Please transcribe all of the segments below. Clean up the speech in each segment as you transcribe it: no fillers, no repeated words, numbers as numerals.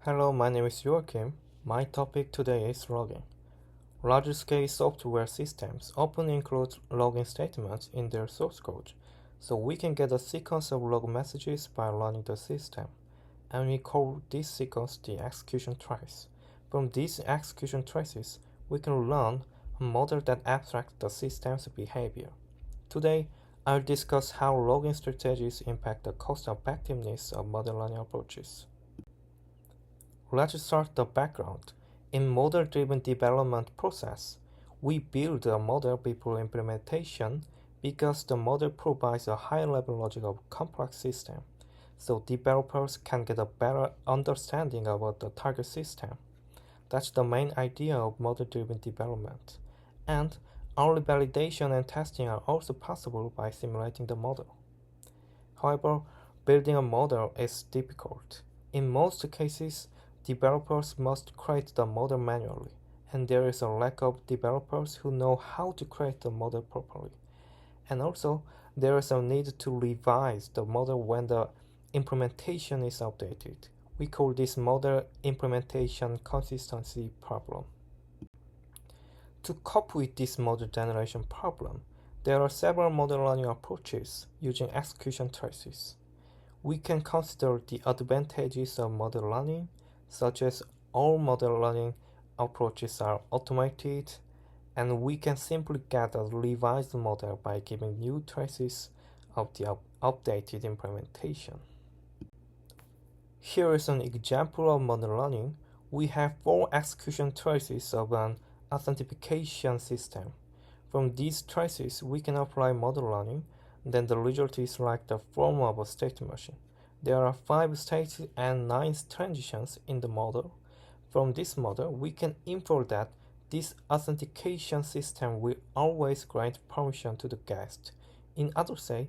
Hello, my name is Joachim. My topic today is logging. Large-scale software systems often include logging statements in their source code, so we can get a sequence of log messages by running the system, and we call this sequence the execution trace. From these execution traces, we can learn a model that abstracts the system's behavior. Today, I'll discuss how logging strategies impact the cost effectiveness of model learning approaches. Let's start the background. In model-driven development process, we build a model before implementation because the model provides a high-level logic of complex system, so developers can get a better understanding about the target system. That's the main idea of model-driven development. And early validation and testing are also possible by simulating the model. However, building a model is difficult. In most cases, developers must create the model manually, and there is a lack of developers who know how to create the model properly. And also, there is a need to revise the model when the implementation is updated. We call this model implementation consistency problem. To cope with this model generation problem, there are several model learning approaches using execution traces. We can consider the advantages of model learning, such as all model learning approaches are automated, and we can simply get a revised model by giving new traces of the updated implementation. Here is an example of model learning. We have 4 execution traces of an authentication system. From these traces, we can apply model learning, then the result is like the form of a state machine. There are 5 states and 9 transitions in the model. From this model, we can infer that this authentication system will always grant permission to the guest. In other say,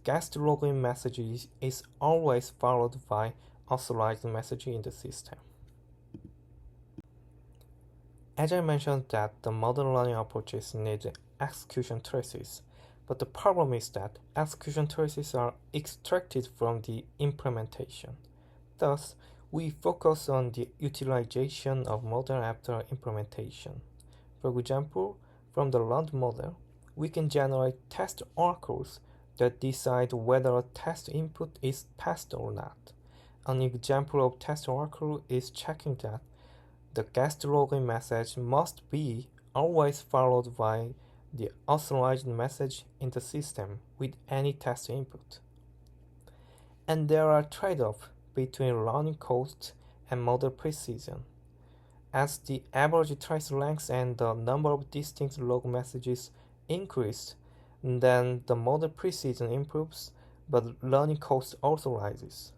guest login message is always followed by authorized message in the system. As I mentioned that the model learning approaches need execution traces, but the problem is that execution traces are extracted from the implementation. Thus, we focus on the utilization of model after implementation. For example, from the learned model, we can generate test oracles that decide whether a test input is passed or not. An example of test oracle is checking that the guest login message must be always followed by the authorized message in the system with any test input. And there are trade-offs between learning cost and model precision. As the average trace length and the number of distinct log messages increase, then the model precision improves, but learning cost also rises.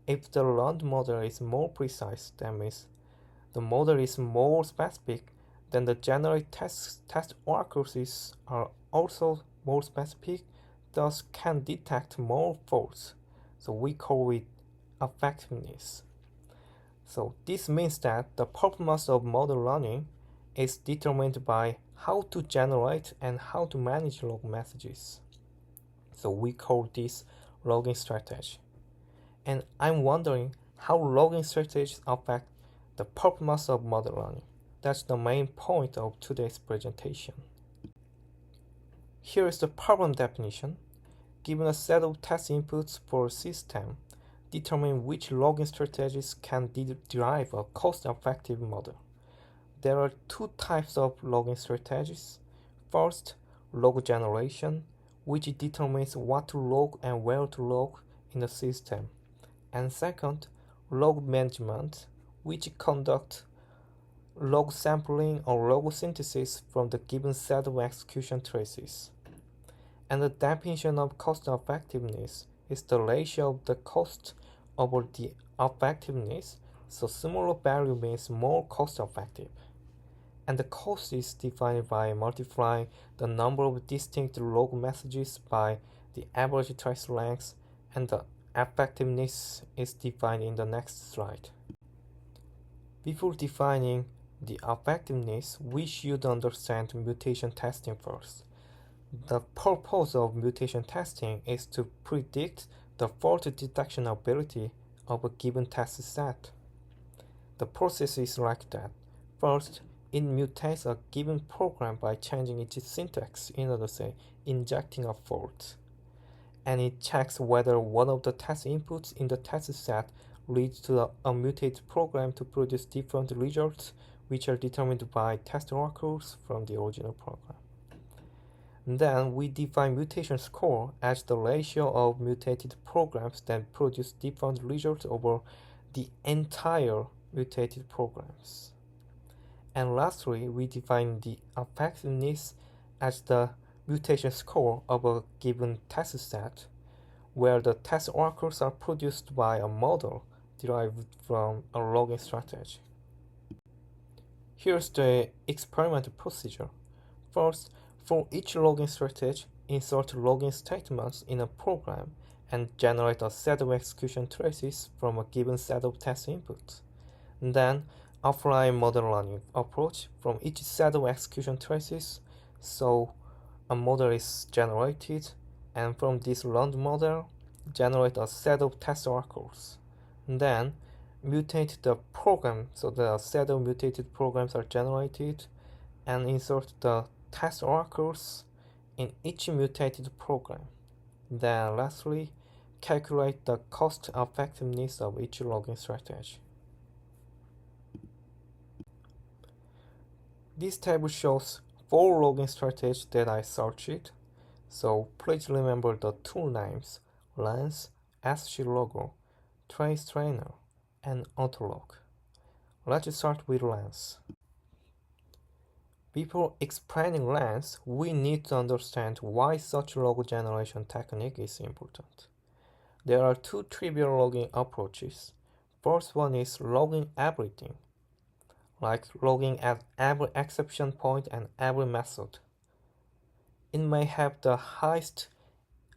If the learned model is more precise, that means the model is more specific, then the generated test oracles are also more specific, thus can detect more faults. So we call it effectiveness. So this means that the performance of model learning is determined by how to generate and how to manage log messages. So we call this logging strategy. And I'm wondering how logging strategies affect the performance of model learning. That's the main point of today's presentation. Here is the problem definition. Given a set of test inputs for a system, determine which logging strategies can derive a cost-effective model. There are 2 types of logging strategies. First, log generation, which determines what to log and where to log in the system. And second, log management, which conduct log sampling or log synthesis from the given set of execution traces. And the definition of cost effectiveness is the ratio of the cost over the effectiveness, so smaller value means more cost effective. And the cost is defined by multiplying the number of distinct log messages by the average trace length, and the effectiveness is defined in the next slide. Before defining the effectiveness, we should understand mutation testing first. The purpose of mutation testing is to predict the fault detection ability of a given test set. The process is like that. First, it mutates a given program by changing its syntax, in other say, injecting a fault. And it checks whether one of the test inputs in the test set leads to a mutated program to produce different results, which are determined by test workers from the original program. Then we define mutation score as the ratio of mutated programs that produce different results over the entire mutated programs. And lastly, we define the effectiveness as the mutation score of a given test set, where the test workers are produced by a model derived from a logging strategy. Here's the experimental procedure. First, for each logging strategy, insert logging statements in a program and generate a set of execution traces from a given set of test inputs. Then, apply a model learning approach from each set of execution traces, so a model is generated, and from this learned model, generate a set of test workers. Then, mutate the program so that a set of mutated programs are generated, and insert the test workers in each mutated program. Then, lastly, calculate the cost effectiveness of each logging strategy. This table shows 4 logging strategies that I searched, so please remember the tool names: Lens, SGLogger, TraceTrainer, and Autolog. Let's start with Lens. Before explaining Lens, we need to understand why such log generation technique is important. There are 2 trivial logging approaches. First one is logging everything, like logging at every exception point and every method. It may have the highest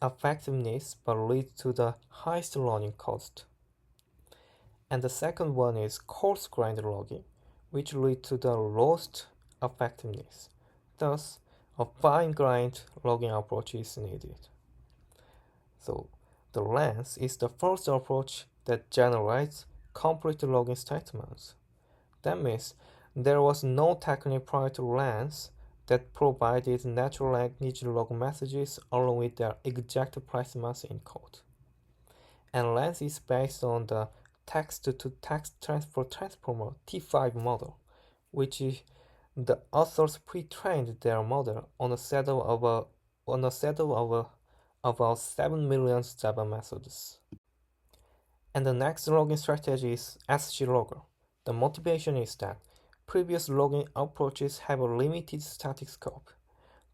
effectiveness but leads to the highest learning cost. And the second one is coarse-grained logging, which leads to the lowest effectiveness. Thus, a fine-grained logging approach is needed. So, the Lens is the first approach that generates complete logging statements. That means there was no technique prior to Lens that provided natural language log messages along with their exact placements in code. And Lens is based on the text-to-text transfer transformer T5 model, which the authors pre-trained their model on a set of about 7 million Java methods. And the next logging strategy is SGLogger. The motivation is that previous logging approaches have a limited static scope.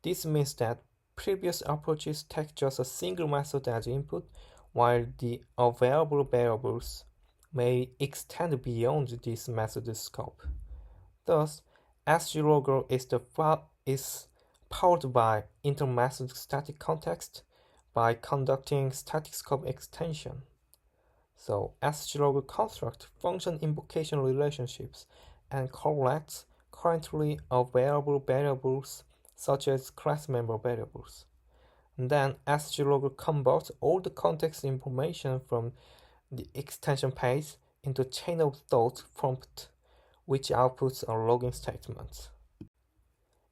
This means that previous approaches take just a single method as input, while the available variables may extend beyond this method's scope. Thus, SGLogger is powered by inter-method static context by conducting static scope extension. So, SGLogger constructs function invocation relationships and collects currently available variables such as class member variables. And then SGLogger converts all the context information from the extension page into chain of thought prompt, which outputs a logging statement.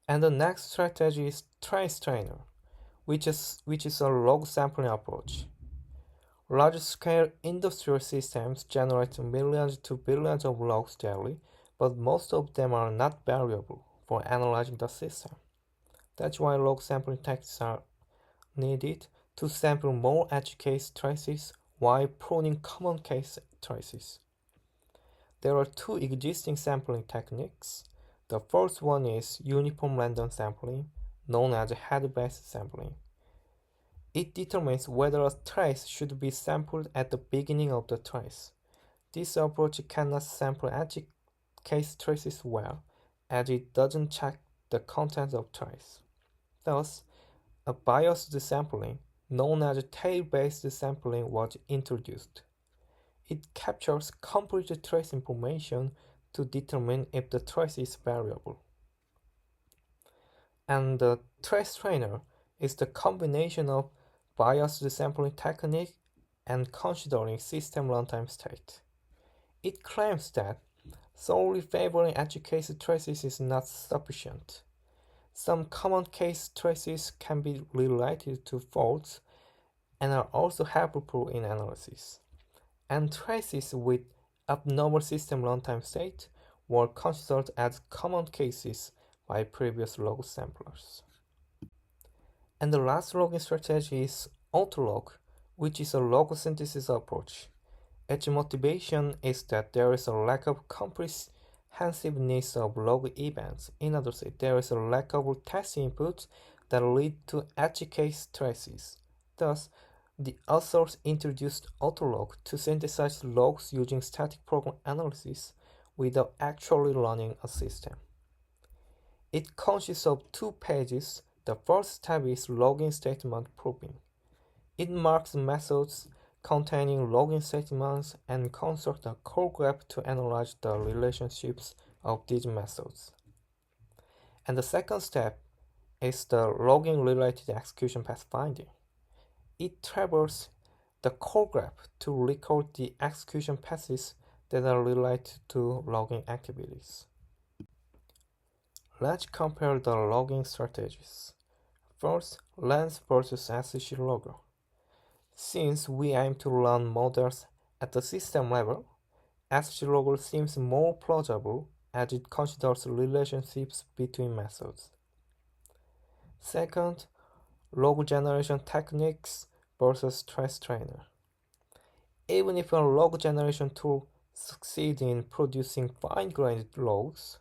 And the next strategy is TraceTrainer, which is a log sampling approach. Large-scale industrial systems generate millions to billions of logs daily, but most of them are not valuable for analyzing the system. That's why log sampling techniques are needed to sample more edge case traces while pruning common case traces. There are 2 existing sampling techniques. The first one is uniform random sampling, known as head-based sampling. It determines whether a trace should be sampled at the beginning of the trace. This approach cannot sample edge case traces well, as it doesn't check the contents of trace. Thus, a biased sampling, known as tail-based sampling, was introduced. It captures complete trace information to determine if the trace is variable. And the TraceTrainer is the combination of biased sampling technique and considering system runtime state. It claims that solely favoring edge case traces is not sufficient. Some common case traces can be related to faults and are also helpful in analysis. And traces with abnormal system runtime state were considered as common cases by previous log samplers. And the last logging strategy is autolog, which is a log synthesis approach. Its motivation is that there is a lack of comprehensiveness of log events. In other words, there is a lack of test inputs that lead to edge case traces. Thus, the authors introduced Autolog to synthesize logs using static program analysis without actually running a system. It consists of 2 pages. The first step is login statement proving. It marks methods containing login statements and constructs a call graph to analyze the relationships of these methods. And the second step is the logging-related execution path finding. It traverses the call graph to record the execution paths that are related to logging activities. Let's compare the logging strategies. First, lens versus SCLogger. Since we aim to run models at the system level, SCLogger seems more plausible as it considers relationships between methods. Second, log generation techniques versus trace trainer. Even if a log generation tool succeeds in producing fine-grained logs,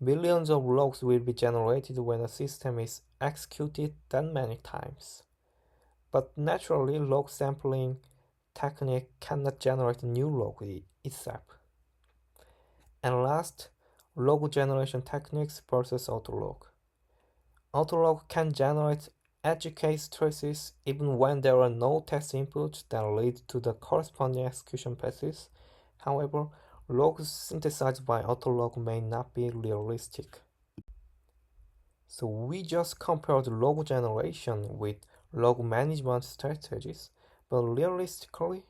billions of logs will be generated when a system is executed that many times. But naturally, log sampling technique cannot generate new log itself. And last, log generation techniques versus Autolog. Autolog can generate edge case traces even when there are no test inputs that lead to the corresponding execution paths. However, logs synthesized by Autolog may not be realistic. So we just compared log generation with log management strategies, but realistically,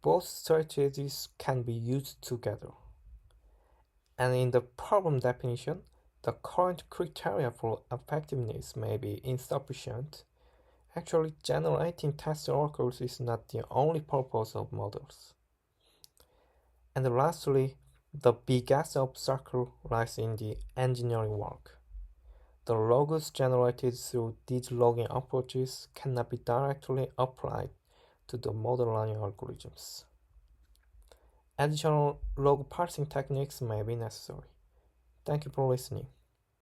both strategies can be used together. And in the problem definition, the current criteria for effectiveness may be insufficient. Actually, generating test oracles is not the only purpose of models. And lastly, the biggest obstacle lies in the engineering work. The logs generated through these logging approaches cannot be directly applied to the model running algorithms. Additional log parsing techniques may be necessary. Thank you for listening.